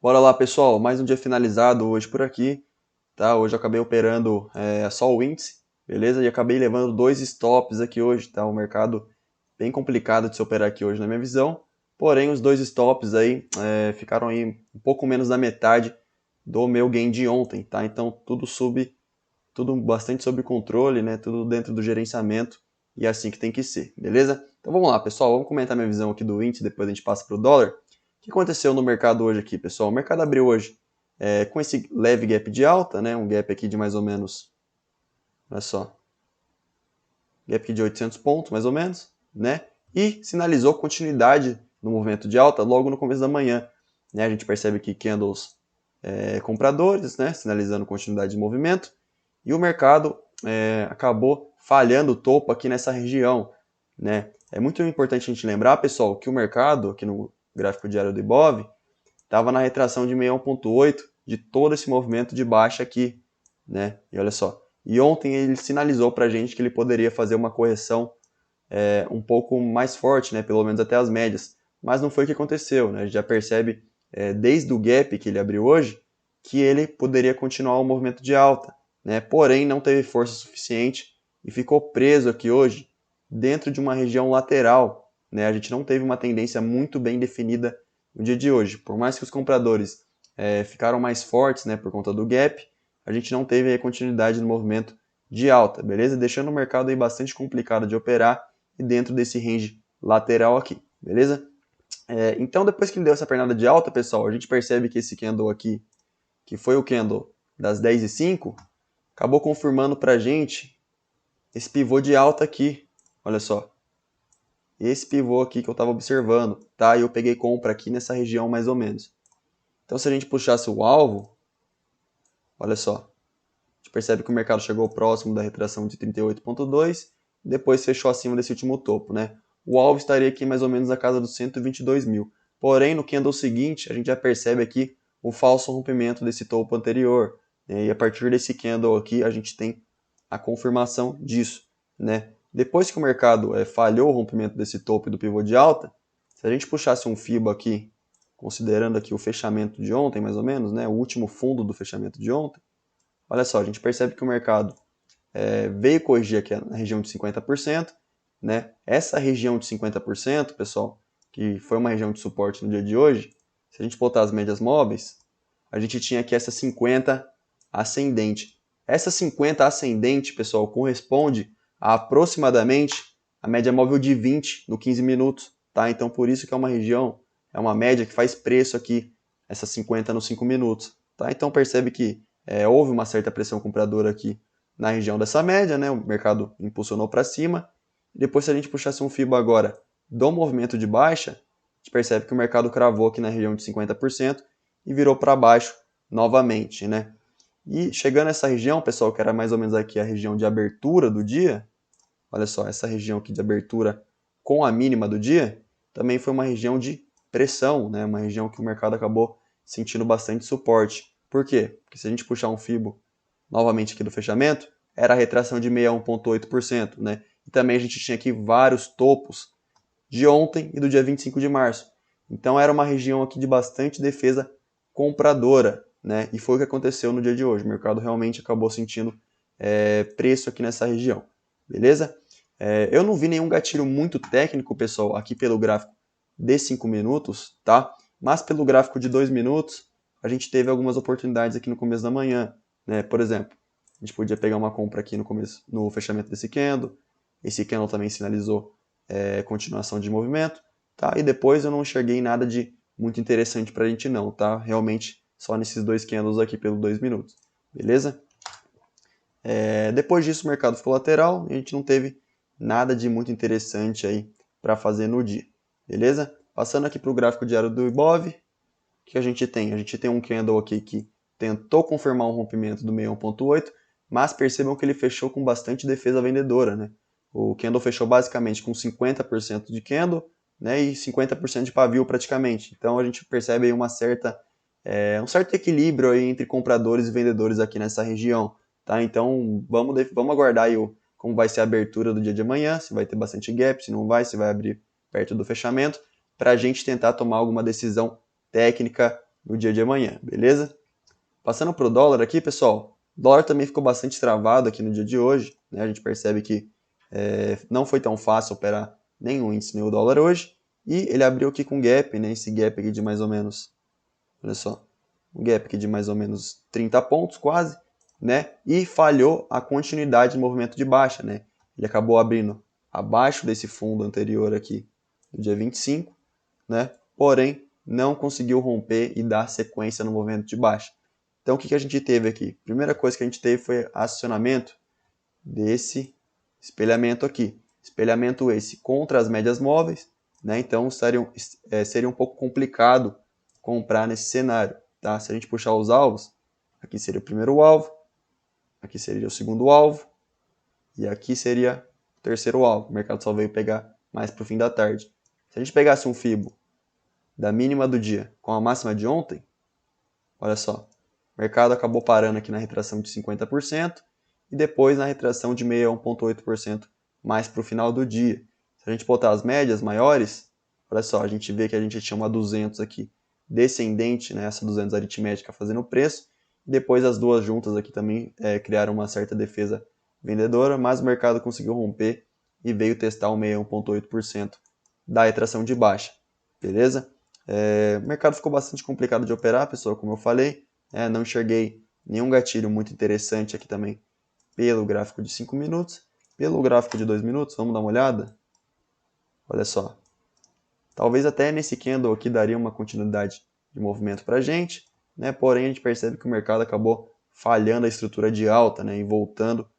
Bora lá, pessoal. Mais um dia finalizado hoje por aqui, tá? Hoje eu acabei operando só o índice, beleza? E acabei levando dois stops aqui hoje, tá? Um mercado bem complicado de se operar aqui hoje na minha visão. Porém, os dois stops aí ficaram aí um pouco menos da metade do meu gain de ontem, tá? Então tudo bastante sob controle, né? Tudo dentro do gerenciamento e é assim que tem que ser, beleza? Então vamos lá, pessoal. Vamos comentar minha visão aqui do índice, depois a gente passa para o dólar. O que aconteceu no mercado hoje aqui, pessoal? O mercado abriu hoje com esse leve gap de alta, né? Um gap aqui de mais ou menos, olha só, gap aqui de 800 pontos, mais ou menos, né? E sinalizou continuidade no movimento de alta logo no começo da manhã. Né? A gente percebe aqui candles compradores, né? Sinalizando continuidade de movimento. E o mercado acabou falhando o topo aqui nessa região. Né? É muito importante a gente lembrar, pessoal, que o mercado, aqui no gráfico diário do Ibov, estava na retração de 61,8 de todo esse movimento de baixa aqui. Né? E olha só. E ontem ele sinalizou para a gente que ele poderia fazer uma correção um pouco mais forte, né? Pelo menos até as médias. Mas não foi o que aconteceu. Né? A gente já percebe desde o gap que ele abriu hoje que ele poderia continuar o movimento de alta. Né? Porém, não teve força suficiente e ficou preso aqui hoje dentro de uma região lateral. Né? A gente não teve uma tendência muito bem definida no dia de hoje. Por mais que os compradores ficaram mais fortes, né, por conta do gap, a gente não teve a continuidade no movimento de alta, beleza? Deixando o mercado aí bastante complicado de operar e dentro desse range lateral aqui, beleza? Então, depois que ele deu essa pernada de alta, pessoal, a gente percebe que esse candle aqui, que foi o candle das 10h05, acabou confirmando pra gente esse pivô de alta aqui, olha só. Esse pivô aqui que eu estava observando, tá? E eu peguei compra aqui nessa região mais ou menos. Então, se a gente puxasse o alvo, olha só, a gente percebe que o mercado chegou próximo da retração de 38,2, depois fechou acima desse último topo, né? O alvo estaria aqui mais ou menos na casa dos 122 mil. Porém, no candle seguinte, a gente já percebe aqui o falso rompimento desse topo anterior. Né? E a partir desse candle aqui, a gente tem a confirmação disso. Né? Depois que o mercado falhou o rompimento desse topo e do pivô de alta, se a gente puxasse um FIBO aqui, considerando aqui o fechamento de ontem, mais ou menos, né? O último fundo do fechamento de ontem, olha só, a gente percebe que o mercado veio corrigir aqui na região de 50%, né? Essa região de 50%, pessoal, que foi uma região de suporte no dia de hoje, se a gente botar as médias móveis, a gente tinha aqui essa 50 ascendente. Essa 50 ascendente, pessoal, corresponde a aproximadamente a média móvel de 20 no 15 minutos, tá? Então, por isso que é uma região, é uma média que faz preço aqui, essa 50 nos 5 minutos, tá? Então, percebe que houve uma certa pressão compradora aqui na região dessa média, né? O mercado impulsionou para cima. Depois, se a gente puxasse um FIBO agora do movimento de baixa, a gente percebe que o mercado cravou aqui na região de 50% e virou para baixo novamente, né? E chegando nessa região, pessoal, que era mais ou menos aqui a região de abertura do dia, olha só, essa região aqui de abertura com a mínima do dia, também foi uma região de pressão, né? Uma região que o mercado acabou sentindo bastante suporte. Por quê? Porque se a gente puxar um FIBO novamente aqui do fechamento, era a retração de 61,8%, né? E também a gente tinha aqui vários topos de ontem e do dia 25 de março. Então era uma região aqui de bastante defesa compradora, né? E foi o que aconteceu no dia de hoje. O mercado realmente acabou sentindo preço aqui nessa região, beleza? Eu não vi nenhum gatilho muito técnico, pessoal, aqui pelo gráfico de 5 minutos, tá? Mas pelo gráfico de 2 minutos, a gente teve algumas oportunidades aqui no começo da manhã, né? Por exemplo, a gente podia pegar uma compra aqui no fechamento desse candle. Esse candle também sinalizou continuação de movimento, tá? E depois eu não enxerguei nada de muito interessante para a gente não, tá? Realmente só nesses dois candles aqui pelos 2 minutos, beleza? Depois disso o mercado ficou lateral e a gente não teve nada de muito interessante aí para fazer no dia, beleza? Passando aqui para o gráfico diário do Ibov, o que a gente tem? A gente tem um candle aqui que tentou confirmar um rompimento do 61,8, mas percebam que ele fechou com bastante defesa vendedora, né? O candle fechou basicamente com 50% de candle, né, e 50% de pavio praticamente. Então a gente percebe aí um certo equilíbrio aí entre compradores e vendedores aqui nessa região. Tá? Então vamos aguardar aí como vai ser a abertura do dia de amanhã, se vai ter bastante gap, se não vai, se vai abrir perto do fechamento, para a gente tentar tomar alguma decisão técnica no dia de amanhã, beleza? Passando para o dólar aqui, pessoal, o dólar também ficou bastante travado aqui no dia de hoje, né? A gente percebe que não foi tão fácil operar nem o índice nem o dólar hoje, e ele abriu aqui com gap, né? Esse gap aqui de mais ou menos, olha só, um gap aqui de mais ou menos 30 pontos quase, né? E falhou a continuidade do movimento de baixa, né? Ele acabou abrindo abaixo desse fundo anterior aqui, no dia 25, né? Porém, não conseguiu romper e dar sequência no movimento de baixa. Então, o que a gente teve aqui? Primeira coisa que a gente teve foi acionamento desse espelhamento aqui. Espelhamento esse contra as médias móveis, né? Então, seria um pouco complicado comprar nesse cenário, tá? Se a gente puxar os alvos, aqui seria o primeiro alvo, aqui seria o segundo alvo, e aqui seria o terceiro alvo. O mercado só veio pegar mais para o fim da tarde. Se a gente pegasse um Fibo da mínima do dia com a máxima de ontem, olha só, o mercado acabou parando aqui na retração de 50% e depois na retração de 61,8% mais para o final do dia. Se a gente botar as médias maiores, olha só, a gente vê que a gente tinha uma 200 aqui descendente, né, essa 200 aritmética fazendo o preço, e depois as duas juntas aqui também criaram uma certa defesa vendedora, mas o mercado conseguiu romper e veio testar o 61,8% da retração de baixa, beleza? O mercado ficou bastante complicado de operar, pessoal, como eu falei, não enxerguei nenhum gatilho muito interessante aqui também pelo gráfico de 5 minutos, pelo gráfico de 2 minutos, vamos dar uma olhada? Olha só, talvez até nesse candle aqui daria uma continuidade de movimento para a gente, né? Porém a gente percebe que o mercado acabou falhando a estrutura de alta, né? E voltando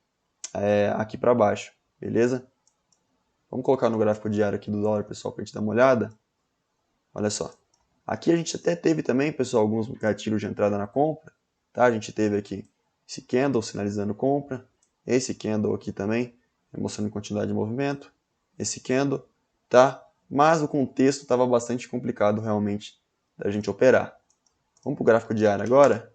aqui para baixo, beleza? Vamos colocar no gráfico diário aqui do dólar, pessoal, para a gente dar uma olhada. Olha só, aqui a gente até teve também, pessoal, alguns gatilhos de entrada na compra, tá? A gente teve aqui esse candle sinalizando compra, esse candle aqui também, mostrando continuidade de movimento, esse candle, tá? Mas o contexto estava bastante complicado realmente da gente operar. Vamos para o gráfico diário agora?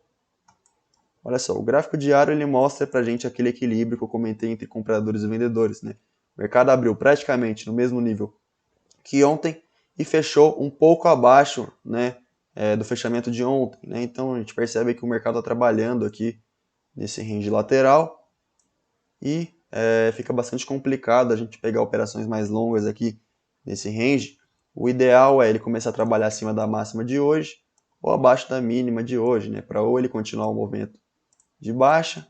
Olha só, o gráfico diário ele mostra para a gente aquele equilíbrio que eu comentei entre compradores e vendedores, né? O mercado abriu praticamente no mesmo nível que ontem e fechou um pouco abaixo, né, do fechamento de ontem, né? Então a gente percebe que o mercado está trabalhando aqui nesse range lateral e fica bastante complicado a gente pegar operações mais longas aqui nesse range. O ideal é ele começar a trabalhar acima da máxima de hoje ou abaixo da mínima de hoje, né, para ou ele continuar o movimento de baixa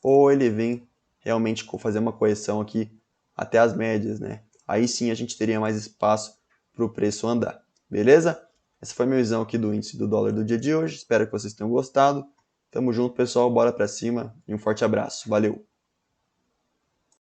ou ele vir realmente fazer uma correção aqui até as médias, né? Aí sim a gente teria mais espaço para o preço andar, beleza? Essa foi a minha visão aqui do índice do dólar do dia de hoje, espero que vocês tenham gostado. Tamo junto, pessoal, bora para cima e um forte abraço, valeu!